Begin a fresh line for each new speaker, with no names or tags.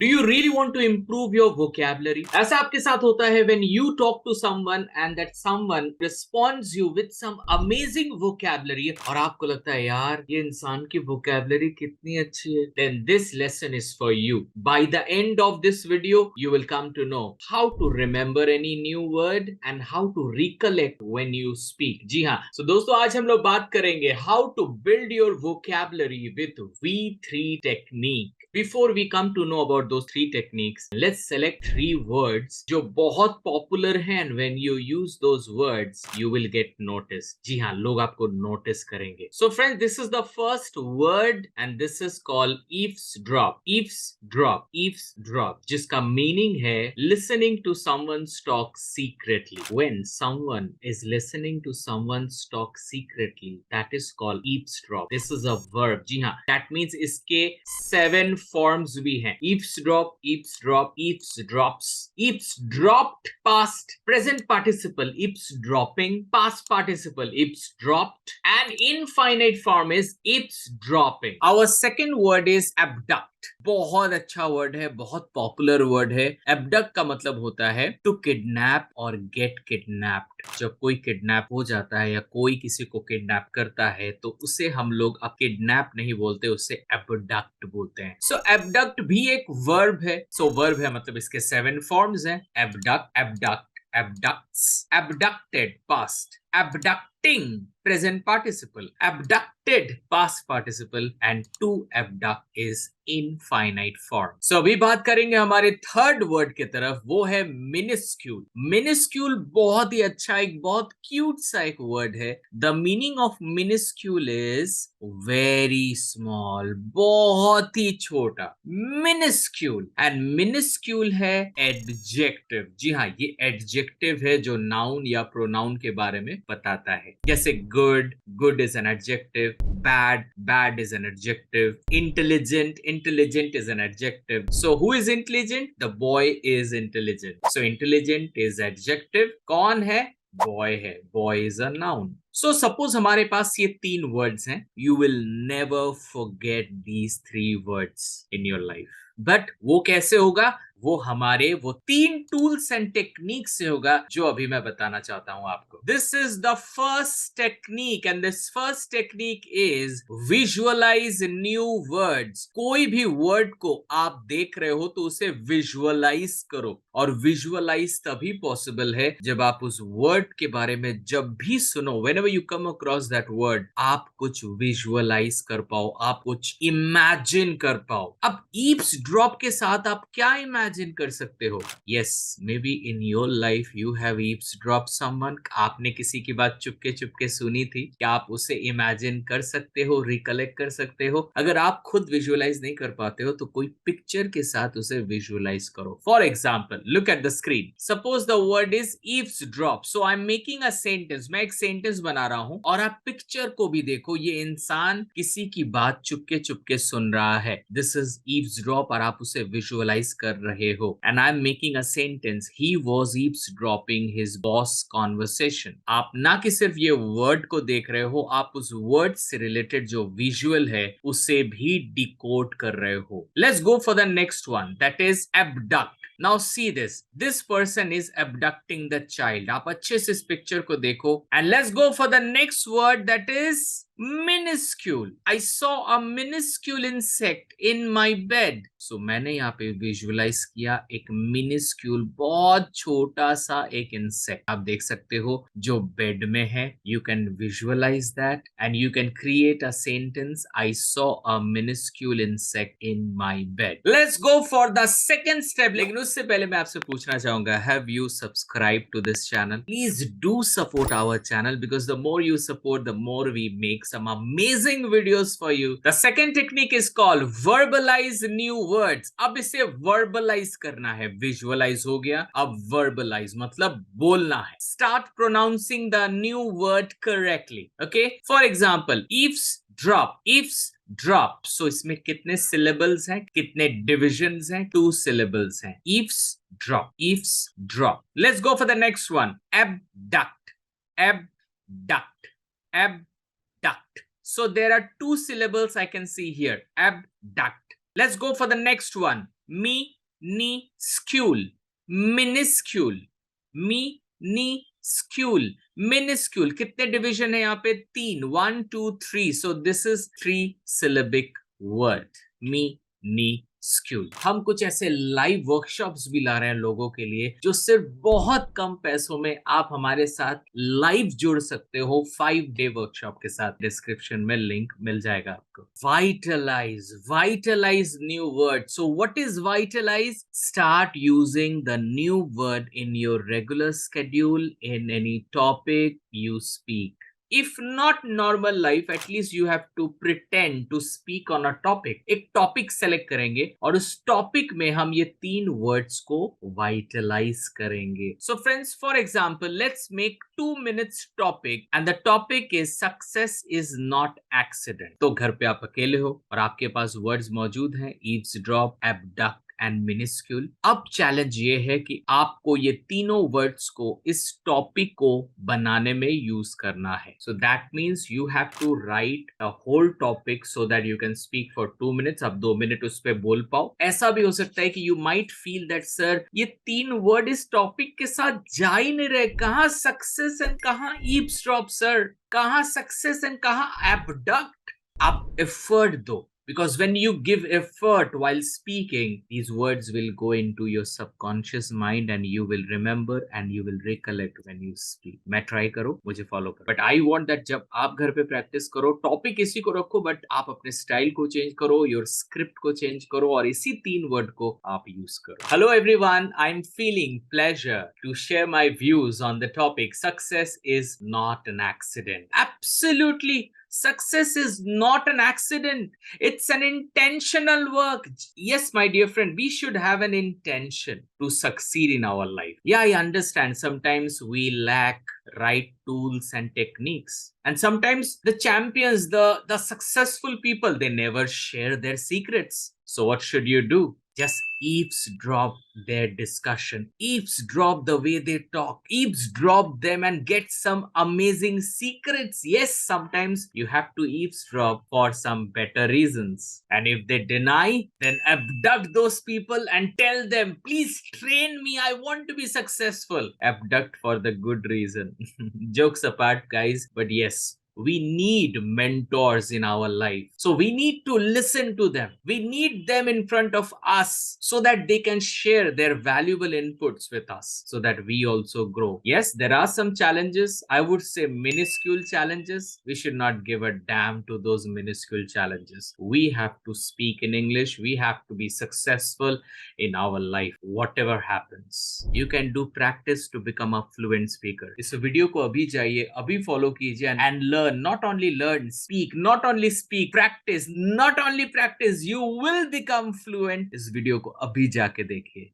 Do you really want to improve your vocabulary? ऐसा आपके साथ होता है when you talk to someone and that someone responds you with some amazing vocabulary और आपको लगता है यार ये इंसान की vocabulary कितनी अच्छी है. Then this lesson is for you. By the end of this video, you will come to know how to remember any new word and how to recollect when you speak. जी हाँ. So दोस्तों आज हम लोग बात करेंगे how to build your vocabulary with V3 technique. Before we come to know about those three techniques, let's select three words जो बहुत popular हैं and when you use those words, you will get noticed. जी हाँ, लोग आपको notice करेंगे. So friends, this is the first word and this is called eavesdrop. Eavesdrop, eavesdrop, जिसका meaning है listening to someone's talk secretly. When someone is listening to someone's talk secretly, that is called eavesdrop. This is a verb. जी हाँ, that means इसके 7 forms भी हैं. Eavesdrop, eavesdrop, eavesdrops, eavesdropped, past, present participle, eavesdropping, past participle, eavesdropped, and infinite form is eavesdropping. Our second word is abduct. बहुत अच्छा word है, बहुत popular word है. Abduct का मतलब होता है टू किडनैप और गेट किडनैप्ड. जब कोई किडनैप हो जाता है या कोई किसी को किडनैप करता है तो उसे हम लोग अब किडनैप नहीं बोलते, उसे एबडक्ट बोलते हैं. सो एबडक्ट भी एक वर्ब है. सो वर्ब है मतलब इसके 7 फॉर्म्स हैं. Abduct, abduct, abducts, abducted, past, abducting, present participle, abducted, past participle, and to abduct is infinite form. So अभी बात करेंगे हमारे थर्ड वर्ड की तरफ, वो है minuscule. Minuscule बहुत ही अच्छा, एक बहुत क्यूट सा एक वर्ड है. The meaning of minuscule is very small, बहुत ही छोटा. Minuscule and minuscule है adjective. जी हाँ, ये adjective है जो noun या pronoun के बारे में बताता है. जैसे good, good is an adjective. Bad, bad is an adjective. Intelligent, intelligent is an adjective. So who is intelligent? The boy is intelligent. So intelligent is adjective. कौन है? Boy है. Boy is a noun. So suppose हमारे पास ये 3 words हैं. You will never forget these 3 words in your life. But वो कैसे होगा? वो हमारे वो 3 टूल्स एंड टेक्निक से होगा जो अभी मैं बताना चाहता हूं आपको. This is the first technique and this first technique is visualize new words. कोई भी वर्ड को आप देख रहे हो तो उसे विजुअलाइज करो. और विजुअलाइज तभी पॉसिबल है जब आप उस वर्ड के बारे में जब भी सुनो, whenever you come across that word, आप कुछ विजुअलाइज कर पाओ, आप कुछ इमेजिन कर पाओ. अब ईव्सड्रॉप के साथ आप क्या इमेजिन कर सकते हो? Yes, maybe in your life you have eavesdropped someone. आपने किसी की बात चुपके चुपके सुनी थी. क्या आप उसे इमेजिन कर सकते हो, रिकलेक्ट कर सकते हो? अगर आप खुद विजुअलाइज नहीं कर पाते हो तो कोई पिक्चर के साथ उसे विजुअलाइज करो. For example, look at the screen. Suppose the word is eavesdrop. So I'm making a sentence. मैं एक सेंटेंस बना रहा हूं और आप पिक्चर को भी देखो. ये इंसान किसी की बात चुपके चुपके सुन रहा है. दिस इज eavesdrop और आप उसे विजुअलाइज कर रहे हो. And I'm making a sentence. He was eavesdropping his boss conversation. आप ना कि सिर्फ ये वर्ड को देख रहे हो, आप उस वर्ड से रिलेटेड जो विजुअल है उसे भी डिकोड कर रहे हो. Let's go for the next one. That is abduct. Now see this. This person is abducting the child. आप अच्छे से इस पिक्चर को देखो. And let's go for the next word, that is minuscule. I saw a minuscule insect in my bed. So मैंने यहाँ पे visualise किया एक minuscule, बहुत छोटा सा एक इंसेक्ट. आप देख सकते हो जो बेड में है. You can visualize that and you can create a sentence. I saw a minuscule insect in my bed. Let's go for the second step. लेकिन उससे पहले मैं आपसे पूछना चाहूंगा, have you subscribed to this channel? Please do support our channel because the more you support, the more we make some amazing videos for you. The second technique is called verbalize new words. अब इसे verbalize करना है. Visualize हो गया, अब verbalize मतलब बोलना है. Start pronouncing the new word correctly. Okay? For example, eavesdrop. Eavesdrop. So इसमें कितने syllables हैं, कितने divisions हैं? 2 syllables हैं. Eavesdrop. Eavesdrop. Let's go for the next one. Abduct. Abduct. Abduct. So there are 2 syllables I can see here. Abduct. Let's go for the next one. minuscule, minuscule, minuscule, minuscule. कितने division है यहाँ पे? 3, 1 2 3. So this is 3-syllabic word, minuscule. हम कुछ ऐसे live workshops भी ला रहे हैं लोगों के लिए, जो सिर्फ बहुत कम पैसों में आप हमारे साथ लाइव जुड़ सकते हो 5-day वर्कशॉप के साथ. डिस्क्रिप्शन में लिंक मिल जाएगा आपको. Vitalize, vitalize new word. So what is vitalize? Start using the new word in your regular schedule in any topic you speak. If not normal life, at least you have to pretend to speak on a topic. एक topic select करेंगे और उस topic में हम ये 3 words को वाइटलाइज करेंगे. So friends, for example, let's make 2 minutes topic and the topic is success is not accident. तो घर पे आप अकेले हो और आपके पास वर्ड्स मौजूद हैं, eavesdrop, abduct एंड मिनिस्क्यूल. अब चैलेंज ये है कि आपको ये तीनों वर्ड्स को इस टॉपिक को बनाने में यूज करना है. So that means you have to write a whole topic so that you can speak for 2 minutes. अब 2 मिनट उस पर बोल पाओ. ऐसा भी हो सकता है कि you might feel that sir ये 3 वर्ड इस टॉपिक के साथ जा ही नहीं रहे. कहाँ सक्सेस एंड कहाँ ईव्सड्रॉप सर, कहाँ सक्सेस एंड कहाँ एबडक्ट. आप एफर्ट दो. Because when you give effort while speaking, these words will go into your subconscious mind and you will remember and you will recollect when you speak. मैं try करो, मुझे follow करो. But I want that जब आप घर पे practice करो, topic इसी को रखो, but आप अपने style को change करो, your script को change करो और इसी 3 word को आप use करो. Hello everyone, I'm feeling pleasure to share my views on the topic success is not an accident. Absolutely. Success is not an accident. It's an intentional work. Yes, my dear friend, we should have an intention to succeed in our life. Yeah, I understand. Sometimes we lack right tools and techniques. And sometimes the champions, the successful people, they never share their secrets. So what should you do? Just eavesdrop their discussion, eavesdrop the way they talk, eavesdrop them and get some amazing secrets. Yes, sometimes you have to eavesdrop for some better reasons. And if they deny, then abduct those people and tell them, please train me, I want to be successful. Abduct for the good reason. Jokes apart, guys, but yes, we need mentors in our life. So we need to listen to them. We need them in front of us so that they can share their valuable inputs with us so that we also grow. Yes, there are some challenges. I would say minuscule challenges. We should not give a damn to those minuscule challenges. We have to speak in English. We have to be successful in our life, whatever happens. You can do practice to become a fluent speaker. इस video को अभी जाइए, अभी follow कीजिए and learn. Not only learn, speak. Not only speak, practice. Not only practice, you will become fluent. इस video को अभी जाके देखिए.